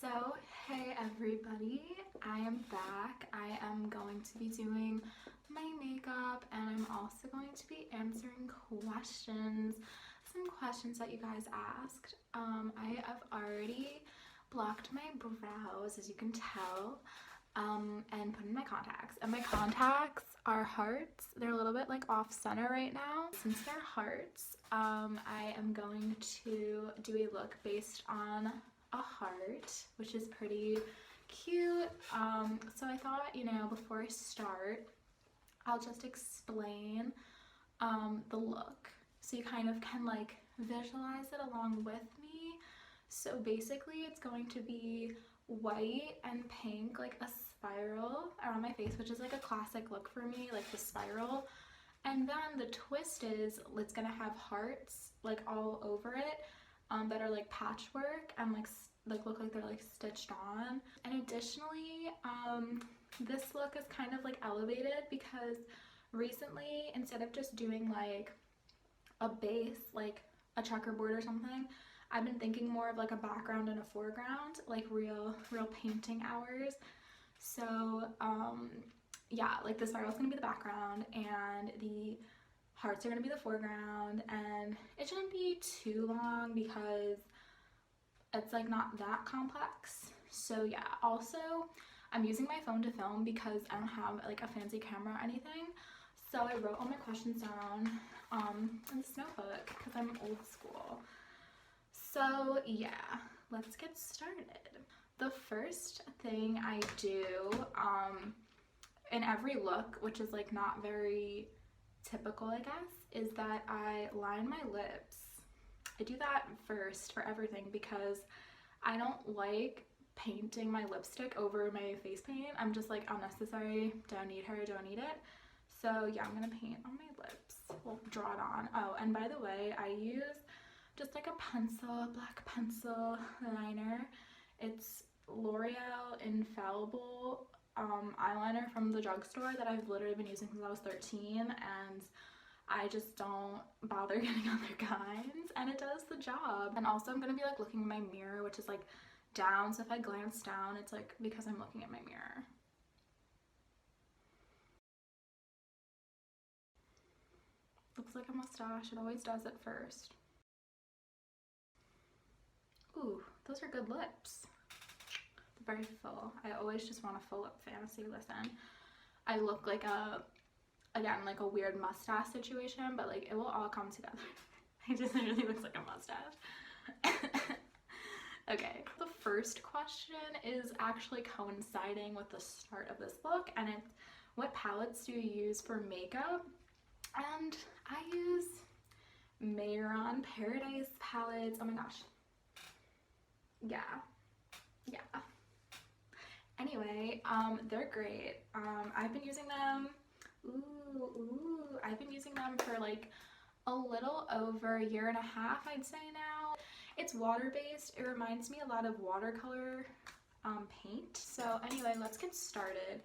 So, hey everybody, I am back. I am going to be doing my makeup and I'm also going to be answering some questions that you guys asked. I have already blocked my brows, as you can tell, and put in my contacts. And my contacts are hearts. They're a little bit like off center right now. Since they're hearts, I am going to do a look based on a heart, which is pretty cute. So I thought, before I start, I'll just explain the look so you kind of can like visualize it along with me. So basically it's going to be white and pink, like a spiral around my face, which is like a classic look for me, like the spiral. And then the twist is it's gonna have hearts like all over it, that are like patchwork and like look like they're like stitched on. And additionally, this look is kind of like elevated because recently, instead of just doing like a base, like a checkerboard or something, I've been thinking more of like a background and a foreground, like real painting hours. So yeah, like the spiral is gonna be the background and the hearts are gonna be the foreground, and it shouldn't be too long because it's like not that complex. So yeah, also I'm using my phone to film because I don't have like a fancy camera or anything. So I wrote all my questions down in this notebook because I'm old school. So yeah, let's get started. The first thing I do in every look, which is like not very typical I guess, is that I line my lips. I do that first for everything because I don't like painting my lipstick over my face paint. I'm just like, unnecessary, don't need her, don't need it. So yeah, I'm gonna paint on my lips. Well, draw it on. Oh, and by the way, I use just like a pencil, a black pencil liner. It's L'Oreal Infallible eyeliner from the drugstore that I've literally been using since I was 13, and I just don't bother getting other kinds, and it does the job. And also I'm gonna be like looking in my mirror, which is like down, so if I glance down, it's like because I'm looking at my mirror. Looks like a mustache. It always does at first. Ooh, those are good lips. They're very full. I always just want a full lip fantasy. Listen, I look like again, like a weird mustache situation, but like it will all come together. It just really looks like a mustache. Okay, the first question is actually coinciding with the start of this look, and it's, what palettes do you use for makeup? And I use Mayron Paradise palettes. Oh my gosh. Yeah. Anyway, they're great. I've been using them. I've been using them for like a little over a year and a half, I'd say now. It's water-based. It reminds me a lot of watercolor paint. So anyway, let's get started.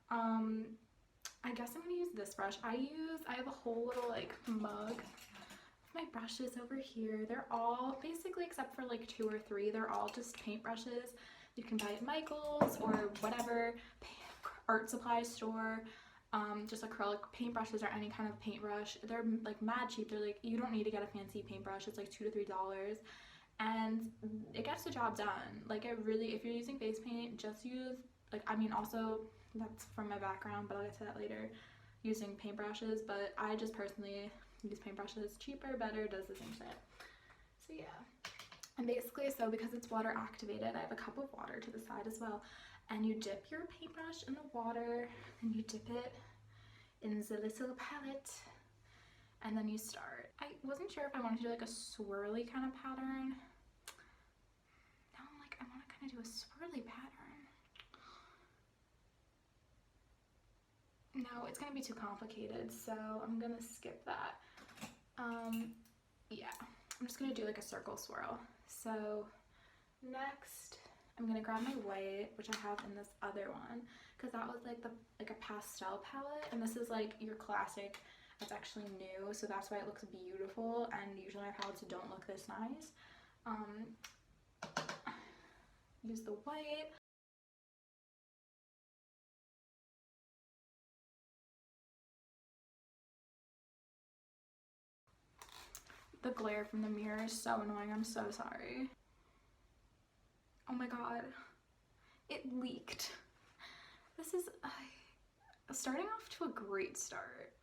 I guess I'm gonna use this brush. I have a whole little like mug. My brushes over here, they're all basically, except for like 2 or 3, they're all just paint brushes. You can buy at Michael's or whatever art supply store. Just acrylic paintbrushes or any kind of paintbrush. They're like mad cheap. They're like, you don't need to get a fancy paintbrush. It's like $2 to $3, and it gets the job done. Like it really, if you're using face paint, just use like, I mean, also that's from my background, but I'll get to that later, using paintbrushes. But I just personally use paintbrushes. Cheaper, better, does the same shit. So yeah. And basically, so because it's water activated, I have a cup of water to the side as well. And you dip your paintbrush in the water, and you dip it in the little palette, and then you start. I wasn't sure if I wanted to do like a swirly kind of pattern. Now I'm like, I want to kind of do a swirly pattern. No, it's gonna be too complicated, so I'm gonna skip that. Yeah, I'm just gonna do like a circle swirl. So next, I'm gonna grab my white, which I have in this other one, because that was like a pastel palette, and this is like your classic. It's actually new, so that's why it looks beautiful, and usually my palettes don't look this nice. use the white. The glare from the mirror is so annoying. I'm so sorry. Oh my god. It leaked. This is starting off to a great start.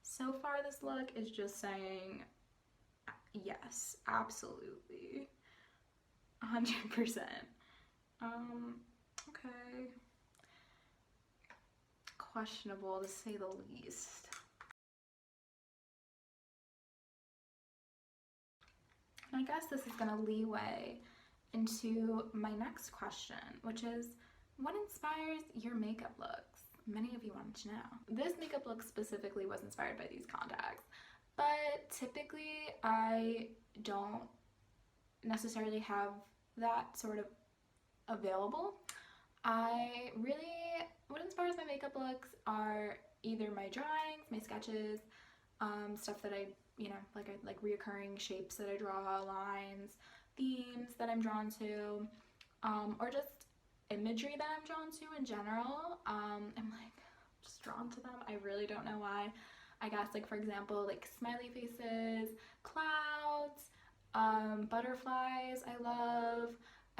So far this look is just saying yes, absolutely. 100%. Okay. Questionable to say the least. And I guess this is gonna leeway into my next question, which is, what inspires your makeup looks? Many of you wanted to know. This makeup look specifically was inspired by these contacts, but typically I don't necessarily have that sort of available. What inspires my makeup looks are either my drawings, my sketches, stuff that I like reoccurring shapes that I draw, lines, themes that I'm drawn to, or just imagery that I'm drawn to in general. I'm like just drawn to them. I really don't know why. I guess, like, for example, like smiley faces, clouds, butterflies I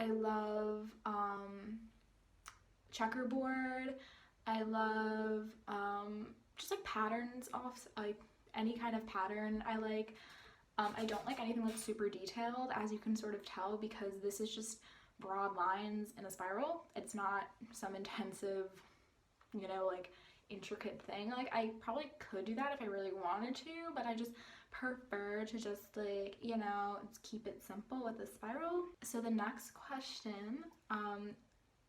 love checkerboard. I love just like patterns off, like any kind of pattern I like. I don't like anything that's super detailed, as you can sort of tell, because this is just broad lines in a spiral. It's not some intensive, you know, like intricate thing. Like, I probably could do that if I really wanted to, but I just prefer to just, like, you know, keep it simple with the spiral. So the next question,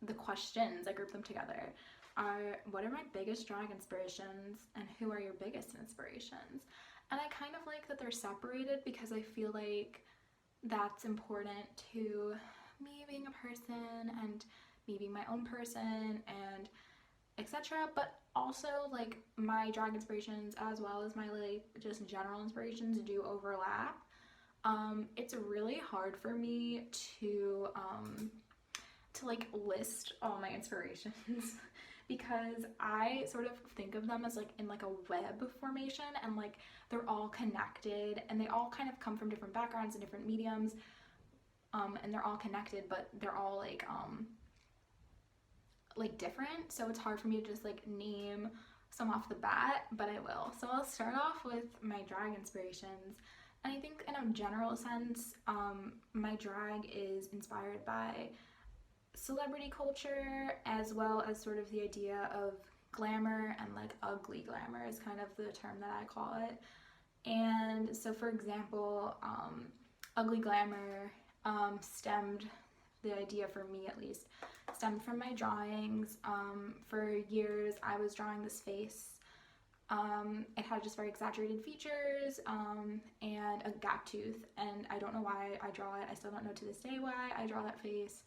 the questions, I group them together, are what are my biggest drawing inspirations and who are your biggest inspirations? And I kind of like that they're separated because I feel like that's important to me being a person and me being my own person and etc. But also, like, my drawing inspirations as well as my like just general inspirations do overlap. It's really hard for me to like list all my inspirations because I sort of think of them as like in like a web formation, and like they're all connected and they all kind of come from different backgrounds and different mediums, and they're all connected, but they're all like different, so it's hard for me to just like name some off the bat, but I will. So I'll start off with my drag inspirations, and I think in a general sense, my drag is inspired by celebrity culture, as well as sort of the idea of glamour, and like ugly glamour is kind of the term that I call it. And so, for example, ugly glamour stemmed, the idea for me at least, stemmed from my drawings. For years I was drawing this face. It had just very exaggerated features, and a gap tooth, and I don't know why I draw it. I still don't know to this day why I draw that face,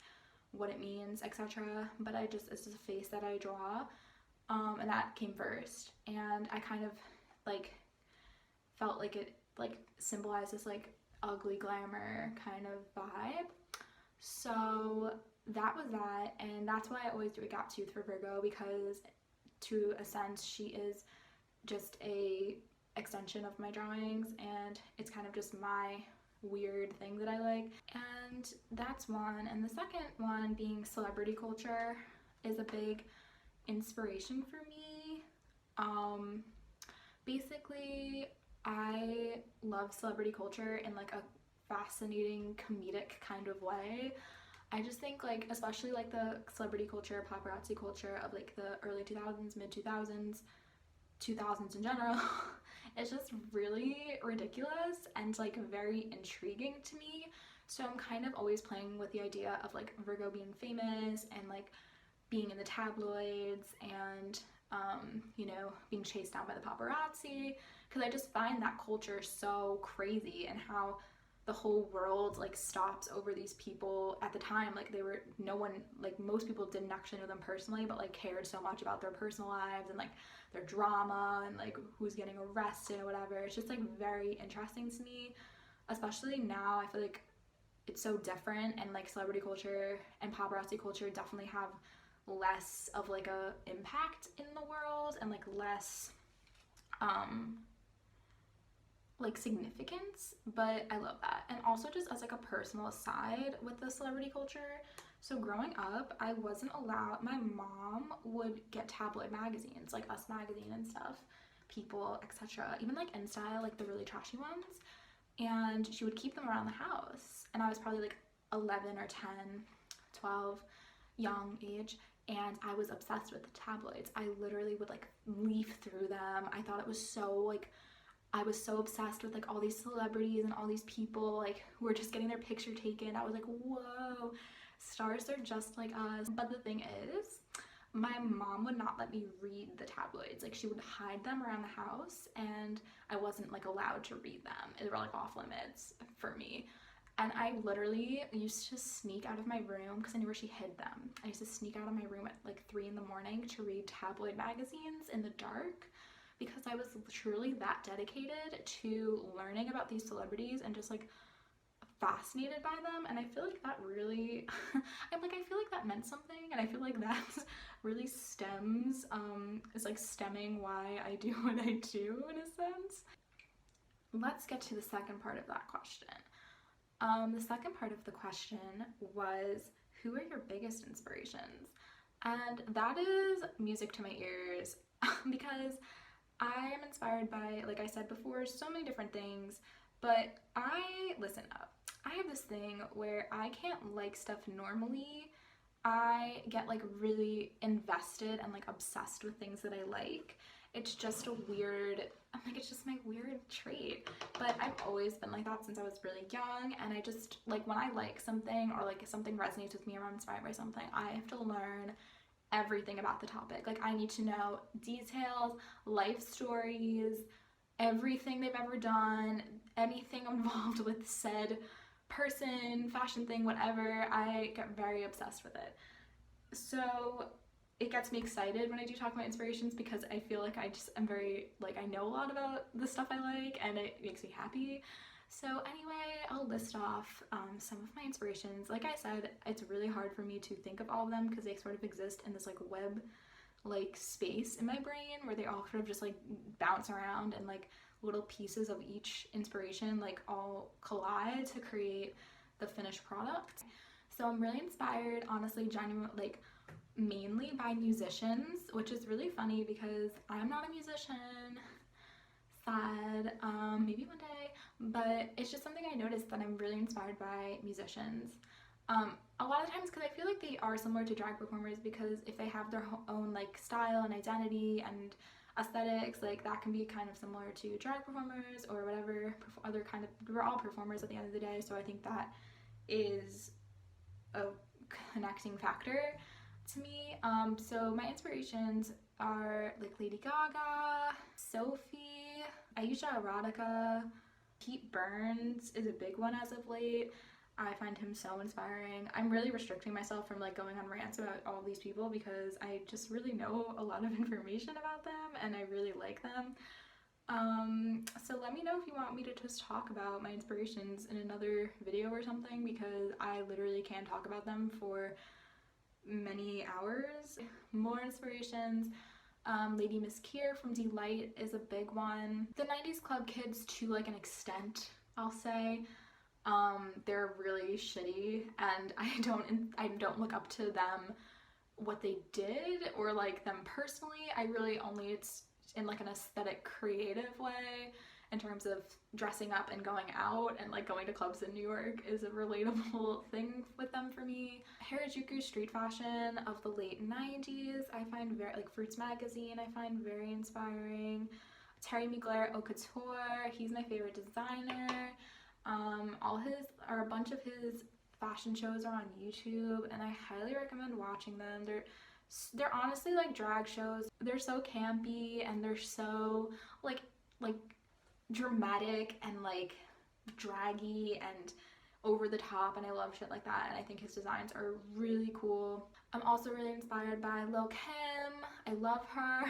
what it means, etc. But it's just a face that I draw, and that came first, and I kind of like felt like it like symbolized this like ugly glamour kind of vibe. So that was that, and that's why I always do a gap tooth for Virgo, because to a sense she is just a extension of my drawings, and it's kind of just my weird thing that I like. And that's one. And the second one being celebrity culture is a big inspiration for me. Basically, I love celebrity culture in like a fascinating comedic kind of way. I just think, like, especially like the celebrity culture, paparazzi culture of like the early 2000s, mid 2000s, 2000s in general, it's just really ridiculous and like very intriguing to me. So I'm kind of always playing with the idea of like Virgo being famous and like being in the tabloids and you know, being chased down by the paparazzi, because I just find that culture so crazy, and how the whole world like stops over these people. At the time, like, they were, no one, like, most people didn't actually know them personally, but like cared so much about their personal lives and like their drama and like who's getting arrested or whatever. It's just like very interesting to me, especially now. I feel like it's so different, and like celebrity culture and paparazzi culture definitely have less of like a impact in the world and like less like significance, but I love that. And also just as like a personal aside with the celebrity culture, so growing up I wasn't allowed, my mom would get tabloid magazines like Us Magazine and stuff, People, etc., even like InStyle, like the really trashy ones, and she would keep them around the house, and I was probably like 11 or 10, 12, young age, and I was obsessed with the tabloids. I literally would like leaf through them. I thought it was so like, I was so obsessed with like all these celebrities and all these people like who were just getting their picture taken. I was like, whoa, stars are just like us. But the thing is, my mom would not let me read the tabloids. Like she would hide them around the house, and I wasn't like allowed to read them. They were like off limits for me. And I literally used to sneak out of my room because I knew where she hid them. I used to sneak out of my room at like 3 in the morning to read tabloid magazines in the dark, because I was truly that dedicated to learning about these celebrities and just like fascinated by them. And I feel like that really I feel like that meant something, and I feel like that really stems is like stemming why I do what I do in a sense. Let's get to the second part of that question. The second part of the question was, who are your biggest inspirations? And that is music to my ears because I am inspired by, like I said before, so many different things, but listen up. I have this thing where I can't like stuff normally. I get like really invested and like obsessed with things that I like. It's just a weird, it's just my weird trait. But I've always been like that since I was really young, and I just, like, when I like something or like something resonates with me or I'm inspired by something, I have to learn everything about the topic. Like I need to know details, life stories, everything they've ever done, anything involved with said person, fashion thing, whatever. I get very obsessed with it. So it gets me excited when I do talk about inspirations, because I feel like I'm very, like, I know a lot about the stuff I like, and it makes me happy. So anyway, I'll list off some of my inspirations. Like I said, it's really hard for me to think of all of them because they sort of exist in this like web like space in my brain where they all sort of just like bounce around, and like little pieces of each inspiration like all collide to create the finished product. So I'm really inspired, honestly, genuinely, like mainly by musicians, which is really funny because I'm not a musician. Sad. Maybe one day, but it's just something I noticed that I'm really inspired by musicians. A lot of times because I feel like they are similar to drag performers, because if they have their own like style and identity and aesthetics, like that can be kind of similar to drag performers or whatever other kind of, we're all performers at the end of the day, so I think that is a connecting factor to me. So my inspirations are like Lady Gaga, Sophie, Aisha Erotica, Pete Burns is a big one as of late. I find him so inspiring. I'm really restricting myself from like going on rants about all these people because I just really know a lot of information about them and I really like them. So let me know if you want me to just talk about my inspirations in another video or something, because I literally can talk about them for many hours. More inspirations. Lady Miss Kier from Delight is a big one. The 90s Club Kids to like an extent, I'll say. They're really shitty, and I don't look up to them, what they did, or like them personally. I really only, it's in like an aesthetic, creative way. In terms of dressing up and going out and like going to clubs in New York is a relatable thing with them for me. Harajuku street fashion of the late 90s I find very, like Fruits magazine, I find very inspiring. Terry Mugler Haute Couture, he's my favorite designer. A bunch of his fashion shows are on YouTube, and I highly recommend watching them. They're honestly like drag shows. They're so campy and they're so like dramatic and like draggy and over the top, and I love shit like that, and I think his designs are really cool. I'm also really inspired by Lil Kim. I love her.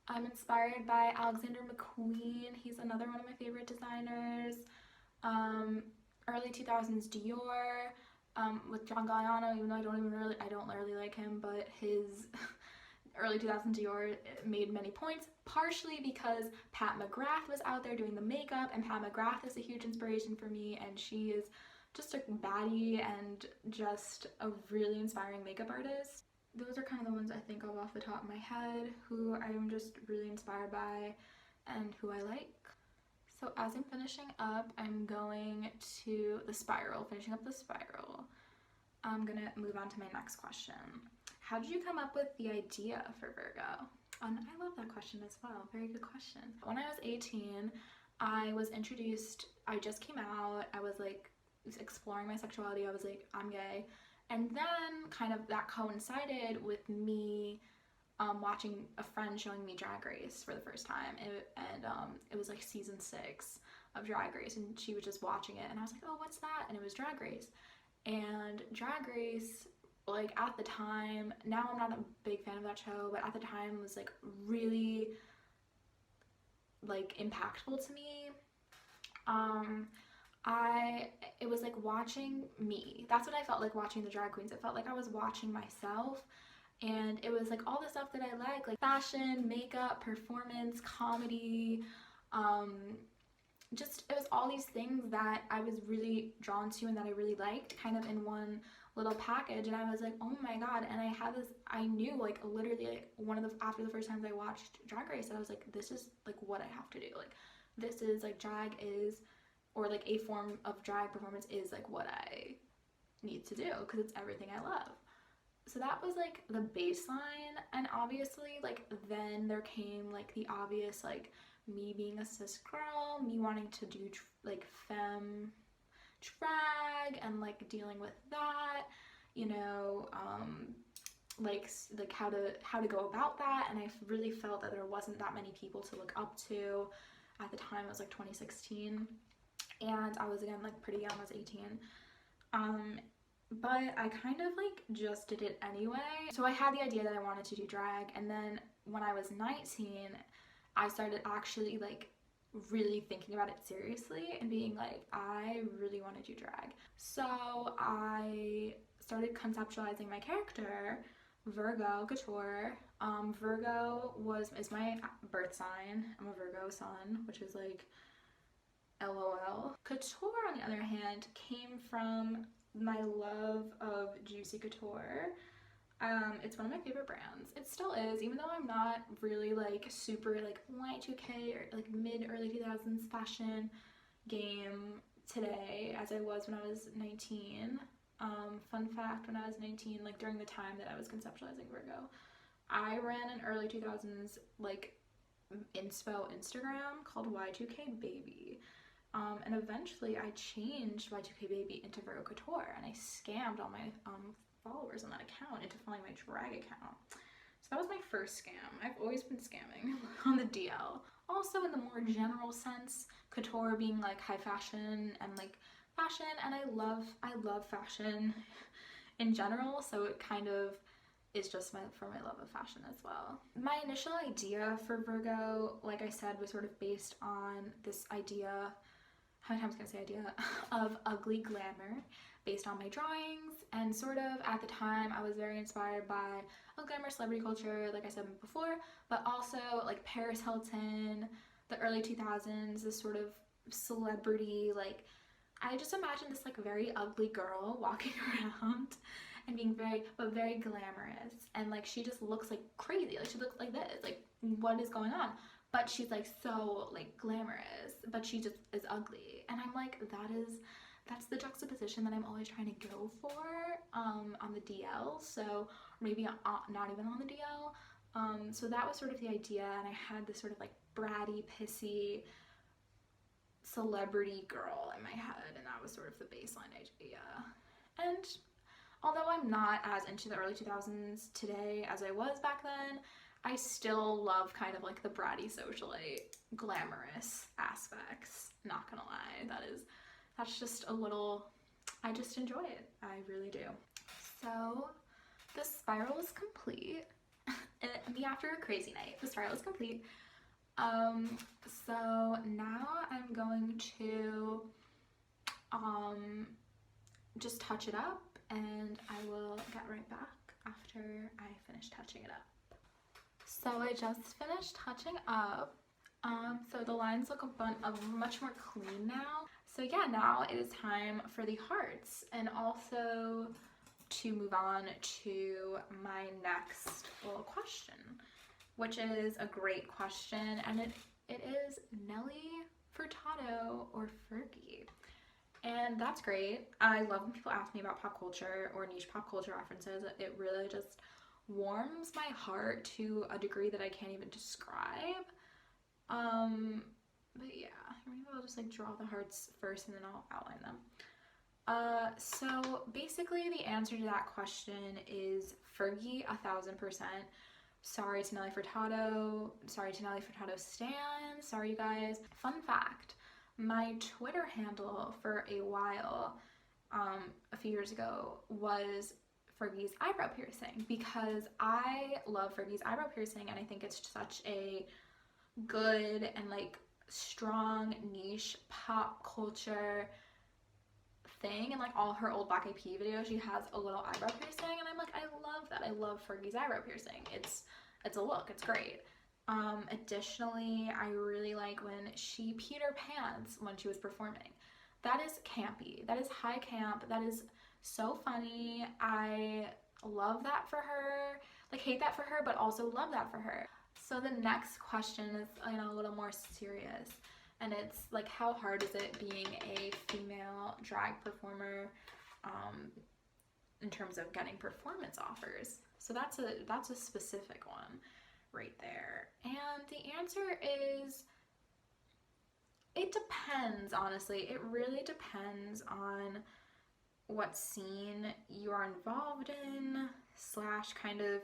I'm inspired by Alexander McQueen. He's another one of my favorite designers. early 2000s Dior with John Galliano, even though I don't really like him, but his early 2000s Dior made many points, partially because Pat McGrath was out there doing the makeup, and Pat McGrath is a huge inspiration for me, and she is just a baddie and just a really inspiring makeup artist. Those are kind of the ones I think of off the top of my head, who I'm just really inspired by and who I like. So as I'm finishing up, I'm going to the spiral, finishing up the spiral. I'm gonna move on to my next question. How did you come up with the idea for Virgo? And I love that question as well, very good question. When I was 18, I was introduced, I just came out, I was like exploring my sexuality, I was like, I'm gay. And then kind of that coincided with me watching a friend showing me Drag Race for the first time, it was like season 6 of Drag Race, and she was just watching it, and I was like, oh, what's that? And it was Drag Race. And Drag Race, like at the time, now I'm not a big fan of that show, but at the time was like really like impactful to me. It was like watching me. That's what I felt like watching the drag queens. It felt like I was watching myself, and it was like all the stuff that I like fashion, makeup, performance, comedy, just it was all these things that I was really drawn to and that I really liked kind of in one little package. And I was like, oh my god. And I knew like literally like after the first times I watched Drag Race, I was like, this is like what I have to do. Like this is like drag is, or like a form of drag performance is like what I need to do, because it's everything I love. So that was like the baseline, and obviously like then there came like the obvious like me being a cis girl, me wanting to do like femme drag and like dealing with that, you know, like how to go about that. And I really felt that there wasn't that many people to look up to. At the time it was like 2016, and I was again like pretty young, I was 18. But I kind of like just did it anyway. So I had the idea that I wanted to do drag, and then when I was 19, I started actually like really thinking about it seriously and being like, I really want to do drag. So I started conceptualizing my character, Virgo Couture. Virgo is my birth sign. I'm a Virgo sun, which is like LOL. Couture, on the other hand, came from my love of Juicy Couture. It's one of my favorite brands. It still is, even though I'm not really like super like Y2K or like mid-early 2000s fashion game today as I was when I was 19. Fun fact, when I was 19, like during the time that I was conceptualizing Virgo, I ran an early 2000s like inspo Instagram called Y2K Baby. And eventually I changed Y2K Baby into Virgo Couture, and I scammed all my followers on that account into following my drag account. So that was my first scam. I've always been scamming on the DL. Also, in the more general sense, couture being like high fashion and like fashion, and I love fashion in general, so it kind of is just for my love of fashion as well. My initial idea for Virgo, like I said, was sort of based on this idea, how many times can I say idea, of ugly glamour based on my drawings. And sort of at the time I was very inspired by glamour celebrity culture, like I said before, but also like Paris Hilton, the early 2000s, this sort of celebrity, like I just imagined this like very ugly girl walking around and being very glamorous, and like she just looks like crazy, like she looks like this, like what is going on? But she's like so like glamorous, but she just is ugly. And I'm like, that's the juxtaposition that I'm always trying to go for on the DL, so maybe not even on the DL. So that was sort of the idea, and I had this sort of like bratty, pissy celebrity girl in my head, and that was sort of the baseline idea. And although I'm not as into the early 2000s today as I was back then, I still love kind of like the bratty socialite glamorous aspects, not gonna lie. That's just a little, I just enjoy it. I really do. So the spiral is complete. Me after a crazy night, the spiral is complete. So now I'm going to just touch it up, and I will get right back after I finish touching it up. So I just finished touching up. So the lines look much more clean now. So yeah, now it is time for the hearts, and also to move on to my next little question, which is a great question, and it is Nelly Furtado or Fergie. And that's great. I love when people ask me about pop culture or niche pop culture references. It really just warms my heart to a degree that I can't even describe. But yeah, maybe I'll just like draw the hearts first and then I'll outline them. So basically the answer to that question is Fergie 1000%. Sorry to Nelly Furtado. Sorry to Nelly Furtado stan. Sorry you guys. Fun fact, my Twitter handle for a while, a few years ago, was Fergie's eyebrow piercing, because I love Fergie's eyebrow piercing and I think it's such a good and like strong niche pop culture thing. And like all her old Black Eyed Peas videos, she has a little eyebrow piercing, and I'm like, I love that. I love Fergie's eyebrow piercing. It's a look. It's great. Additionally, I really like when she peed her pants when she was performing. That is campy. That is high camp. That is so funny. I love that for her. Like, hate that for her, but also love that for her. So the next question is, you know, a little more serious, and it's like, how hard is it being a female drag performer in terms of getting performance offers? So that's a specific one right there. And the answer is, it depends, honestly. It really depends on what scene you are involved in, slash kind of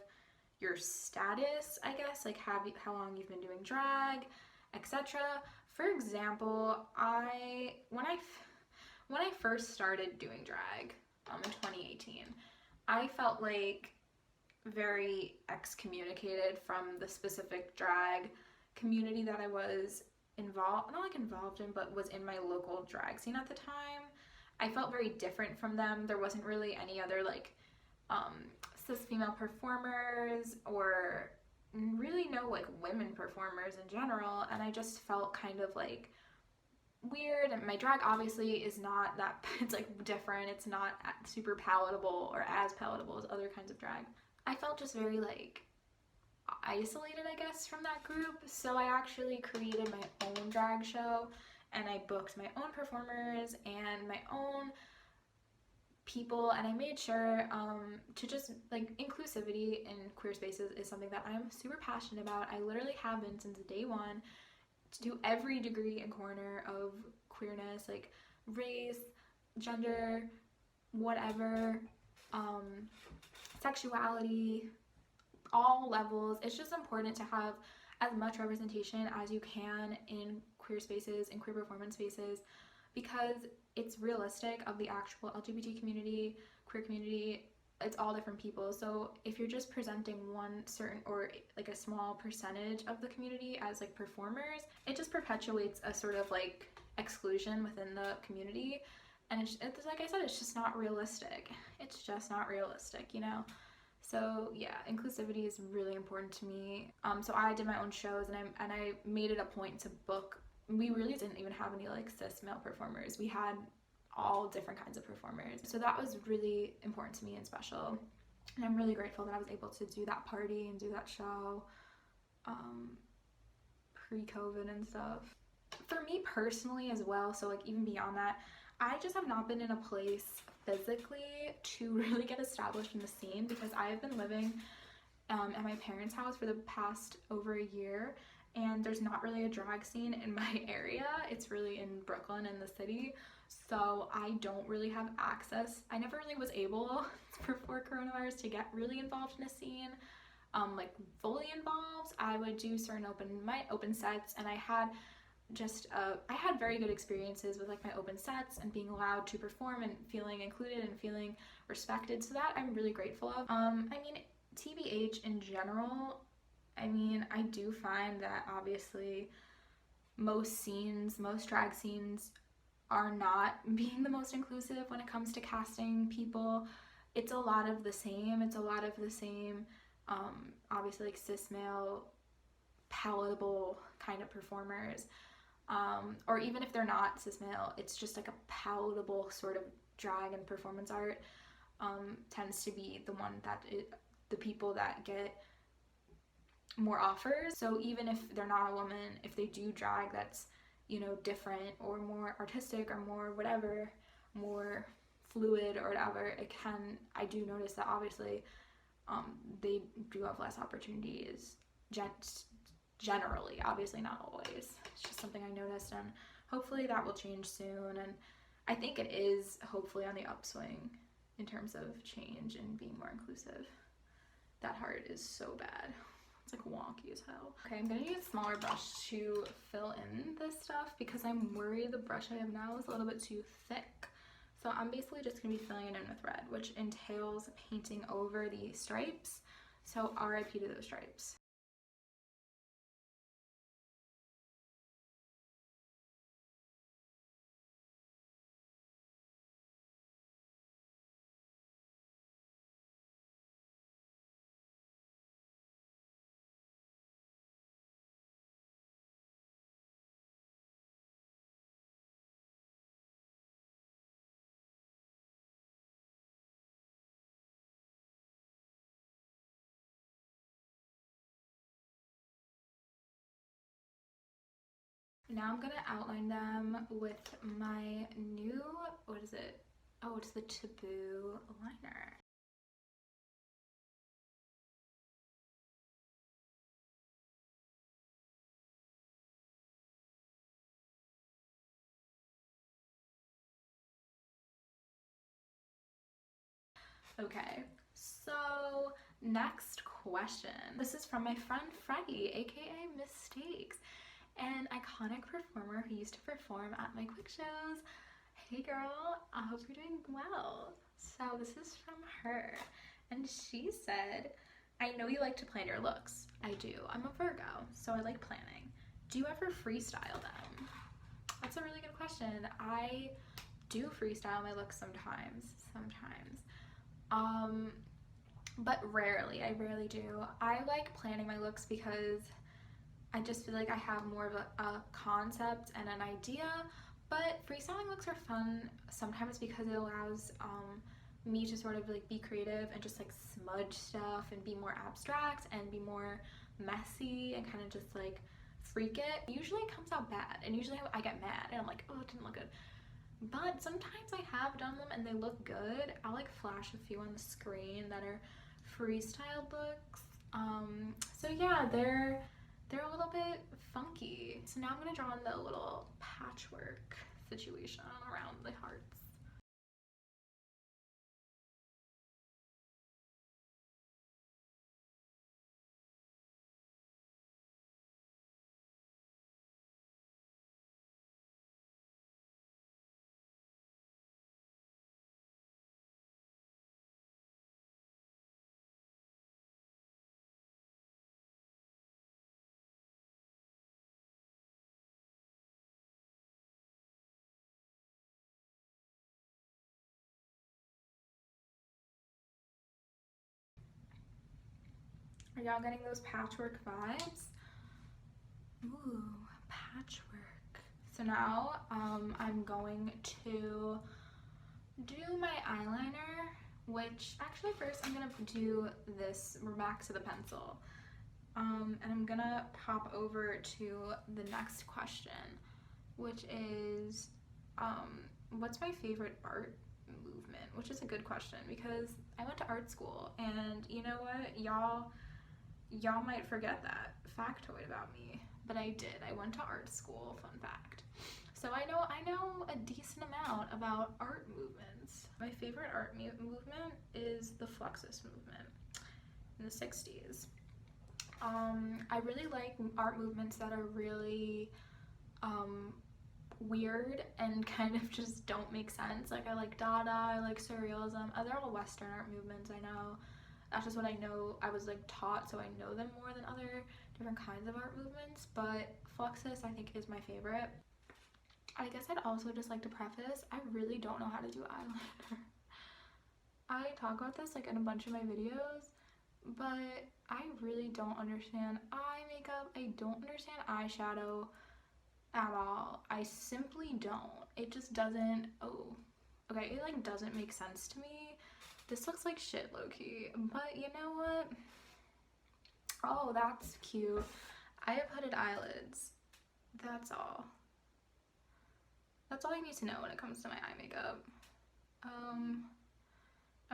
your status, I guess, like how long you've been doing drag, etc. For example, when I first started doing drag in 2018, I felt like very excommunicated from the specific drag community that I was involved in, but was in my local drag scene at the time. I felt very different from them. There wasn't really any other like cis female performers, or really no like women performers in general, and I just felt kind of like weird. And my drag obviously is not that, it's like different. It's not super palatable or as palatable as other kinds of drag. I felt just very like isolated, I guess, from that group. So I actually created my own drag show, and I booked my own performers and my own people, and I made sure to just like, inclusivity in queer spaces is something that I'm super passionate about. I literally have been since day one, to do every degree and corner of queerness, like race, gender, whatever, sexuality, all levels. It's just important to have as much representation as you can in queer spaces, in queer performance spaces, because it's realistic of the actual LGBT community, queer community. It's all different people. So if you're just presenting one certain, or like a small percentage of the community as like performers, it just perpetuates a sort of like exclusion within the community. And it's like I said, it's just not realistic. It's just not realistic, you know? So yeah, inclusivity is really important to me. So I did my own shows, and I made it a point to book. We really didn't even have any like cis male performers. We had all different kinds of performers. So that was really important to me and special. And I'm really grateful that I was able to do that party and do that show pre-COVID and stuff. For me personally as well, so like even beyond that, I just have not been in a place physically to really get established in the scene, because I have been living at my parents' house for the past over a year, and there's not really a drag scene in my area. It's really in Brooklyn, in the city, so I don't really have access. I never really was able before coronavirus to get really involved in a scene, like fully involved. I would do certain open sets, and I had very good experiences with like my open sets and being allowed to perform and feeling included and feeling respected. So that I'm really grateful of. I mean, TBH in general, I mean, I do find that obviously most drag scenes are not being the most inclusive when it comes to casting people. It's a lot of the same. Obviously, like cis male, palatable kind of performers. Or even if they're not cis male, it's just like a palatable sort of drag and performance art tends to be the people that get more offers. So even if they're not a woman, if they do drag that's, you know, different or more artistic or more whatever, more fluid or whatever, I do notice that obviously they do have less opportunities generally, obviously not always. It's just something I noticed, and hopefully that will change soon, and I think it is hopefully on the upswing in terms of change and being more inclusive. That heart is so bad. It's like wonky as hell. Okay, I'm gonna use a smaller brush to fill in this stuff because I'm worried the brush I have now is a little bit too thick. So I'm basically just gonna be filling it in with red, which entails painting over the stripes. So RIP to those stripes. Now I'm gonna outline them with my new, what is it? Oh, it's the Taboo liner. Okay, so next question. This is from my friend Freddie, aka Mistakes, an iconic performer who used to perform at my quick shows. Hey girl, I hope you're doing well. So this is from her, and she said, I know you like to plan your looks. I do. I'm a Virgo, so I like planning. Do you ever freestyle them? That's a really good question. I do freestyle my looks sometimes. But rarely. I rarely do. I like planning my looks because I just feel like I have more of a concept and an idea, but freestyling looks are fun sometimes because it allows me to sort of like be creative and just like smudge stuff and be more abstract and be more messy and kind of just like freak it. Usually it comes out bad, and usually I get mad and I'm like, oh, it didn't look good. But sometimes I have done them and they look good. I'll like flash a few on the screen that are freestyle looks. So yeah, they're a little bit funky. So now I'm gonna draw in the little patchwork situation around the hearts. Are y'all getting those patchwork vibes? Ooh, patchwork. So now I'm going to do my eyeliner, which actually first I'm gonna do this. We're back to the pencil. And I'm gonna pop over to the next question, which is what's my favorite art movement? Which is a good question because I went to art school, and you know what, y'all might forget that factoid about me, but I did. I went to art school, fun fact. So I know a decent amount about art movements. My favorite art movement is the Fluxus movement in the 60s. I really like art movements that are really weird and kind of just don't make sense. Like I like Dada, I like Surrealism. They're all Western art movements, I know. That's just what I know. I was like taught, so I know them more than other different kinds of art movements, but Fluxus I think is my favorite. I guess I'd also just like to preface, I really don't know how to do eyeliner. I talk about this like in a bunch of my videos, but I really don't understand eye makeup. I don't understand eyeshadow at all. I simply don't. It just doesn't, oh, okay, it like doesn't make sense to me. This looks like shit low-key, but you know what? Oh, that's cute. I have hooded eyelids. That's all. That's all you need to know when it comes to my eye makeup. I'm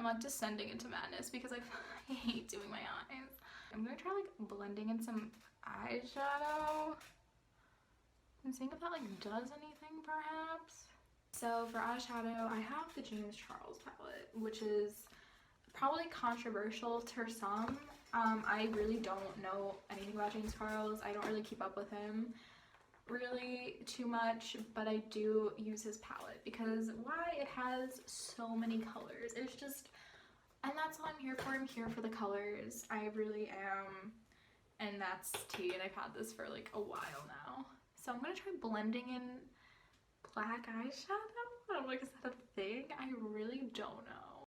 like descending into madness because I hate doing my eyes. I'm gonna try like blending in some eyeshadow and seeing if that like does anything perhaps. So for eyeshadow, I have the James Charles palette, which is probably controversial to some. I really don't know anything about James Charles. I don't really keep up with him really too much, but I do use his palette because why? It has so many colors. It's just, and that's all I'm here for. I'm here for the colors. I really am. And that's tea, and I've had this for like a while now. So I'm gonna try blending in black eyeshadow. I'm like, is that a thing? I really don't know.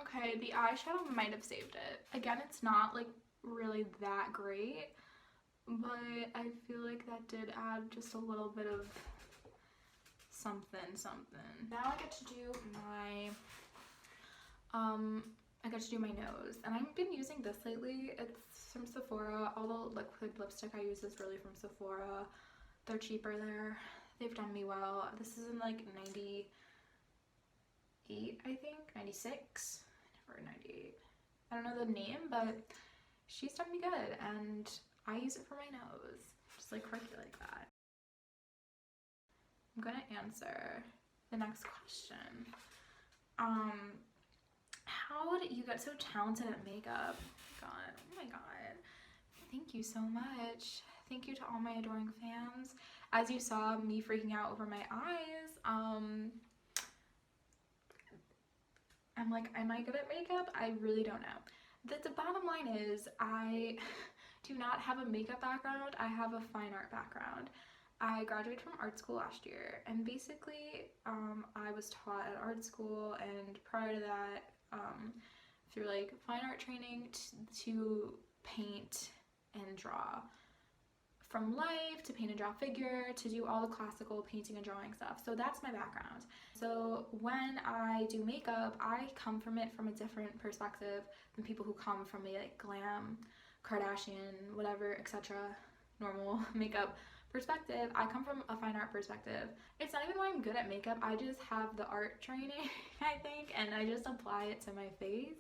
Okay, the eyeshadow might have saved it. Again, it's not like really that great, but I feel like that did add just a little bit of something. Now I get to do my nose, and I've been using this lately. It's from Sephora. All the liquid lipstick I use is really from Sephora. They're cheaper there. They've done me well. This is in like 98, I think, 96 or 98. I don't know the name, but she's done me good, and I use it for my nose, just like quirky like that. I'm gonna answer the next question. How did you get so talented at makeup? Oh my god. Thank you so much. Thank you to all my adoring fans. As you saw me freaking out over my eyes, I'm like, am I good at makeup? I really don't know. The bottom line is I do not have a makeup background. I have a fine art background. I graduated from art school last year, and basically I was taught at art school, and prior to that through like fine art training to paint and draw. From life to paint and draw figure to do all the classical painting and drawing stuff. So that's my background. So when I do makeup, I come from it from a different perspective than people who come from a like glam, Kardashian, whatever, etc. normal makeup perspective. I come from a fine art perspective. It's not even why I'm good at makeup. I just have the art training, I think, and I just apply it to my face.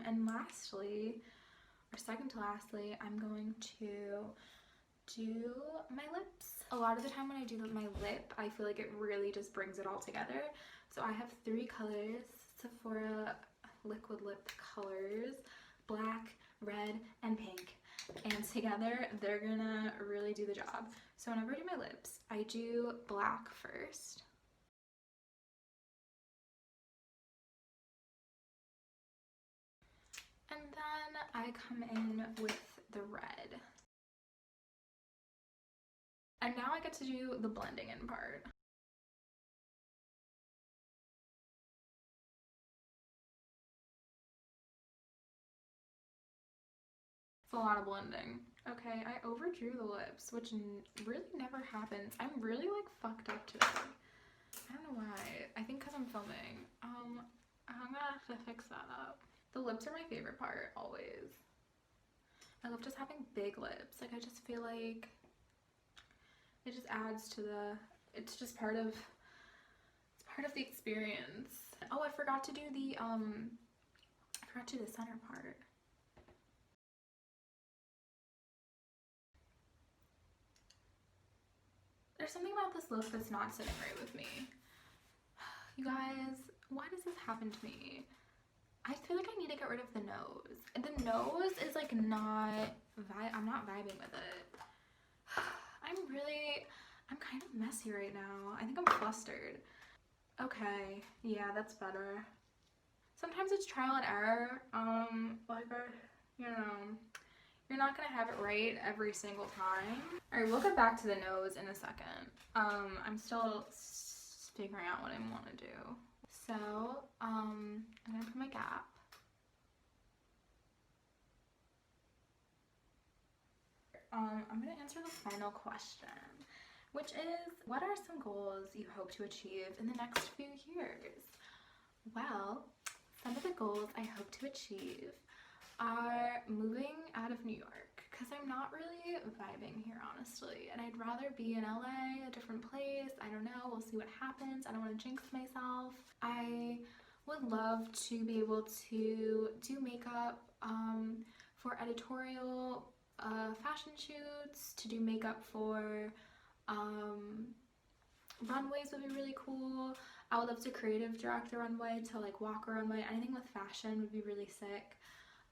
And lastly, or second to lastly, I'm going to do my lips. A lot of the time when I do my lip, I feel like it really just brings it all together. So I have 3 colors, Sephora liquid lip colors, black, red, and pink. And together, they're gonna really do the job. So whenever I do my lips, I do black first. And then I come in with the red. And now I get to do the blending in part. It's a lot of blending. Okay, I overdrew the lips, which really never happens. I'm really like fucked up today. I don't know why. I think because I'm filming. I'm gonna have to fix that up. The lips are my favorite part, always. I love just having big lips. Like, I just feel like it just adds to it's just part of the experience. Oh, I forgot to do the center part. There's something about this look that's not sitting right with me. You guys, why does this happen to me? I feel like I need to get rid of the nose. And the nose is like I'm not vibing with it. I'm kind of messy right now. I think I'm flustered. Okay, yeah, that's better. sometimes it's trial and error. You know, you're not gonna have it right every single time. All right, we'll get back to the nose in a second. I'm still figuring out what I want to do. So, I'm gonna put my gap. I'm gonna answer the final question, which is, what are some goals you hope to achieve in the next few years? Well, some of the goals I hope to achieve are moving out of New York, because I'm not really vibing here, honestly, and I'd rather be in LA, a different place. I don't know, we'll see what happens. I don't want to jinx myself. I would love to be able to do makeup for editorial fashion shoots, to do makeup for runways would be really cool. I would love to creative direct a runway, to like walk a runway. Anything with fashion would be really sick.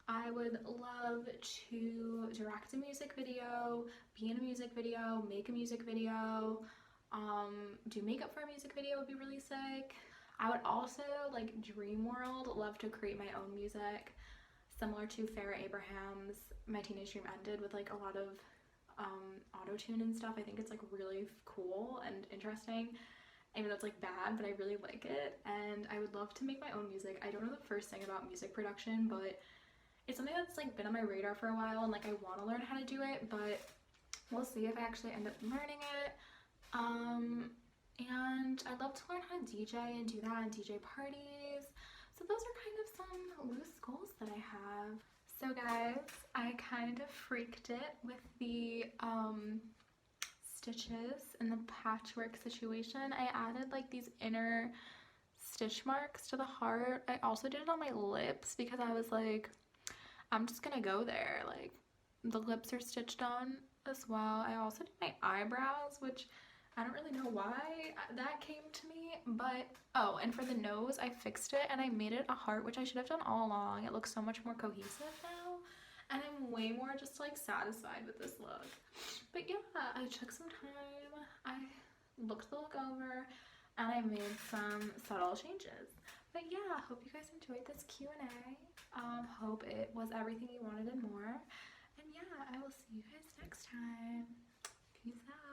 I would love to direct a music video, be in a music video, make a music video, do makeup for a music video would be really sick. I would also, like, dream world, love to create my own music, similar to Farrah Abraham's My Teenage Dream Ended, with like a lot of auto-tune and stuff. I think it's like really cool and interesting, even though it's like bad, but I really like it, and I would love to make my own music. I don't know the first thing about music production, but it's something that's like been on my radar for a while, and like I want to learn how to do it, but we'll see if I actually end up learning it. And I'd love to learn how to DJ and do that and DJ parties. So those are kind of some loose goals that I have. So guys, I kind of freaked it with the stitches and the patchwork situation. I added like these inner stitch marks to the heart. I also did it on my lips because I was like, I'm just gonna go there. Like, the lips are stitched on as well. I also did my eyebrows, which I don't really know why that came to me, but oh, and for the nose, I fixed it and I made it a heart, which I should have done all along. It looks so much more cohesive now, and I'm way more just like satisfied with this look. But yeah, I took some time, I looked the look over, and I made some subtle changes. But yeah, hope you guys enjoyed this Q&A. Hope it was everything you wanted and more. And yeah, I will see you guys next time. Peace out.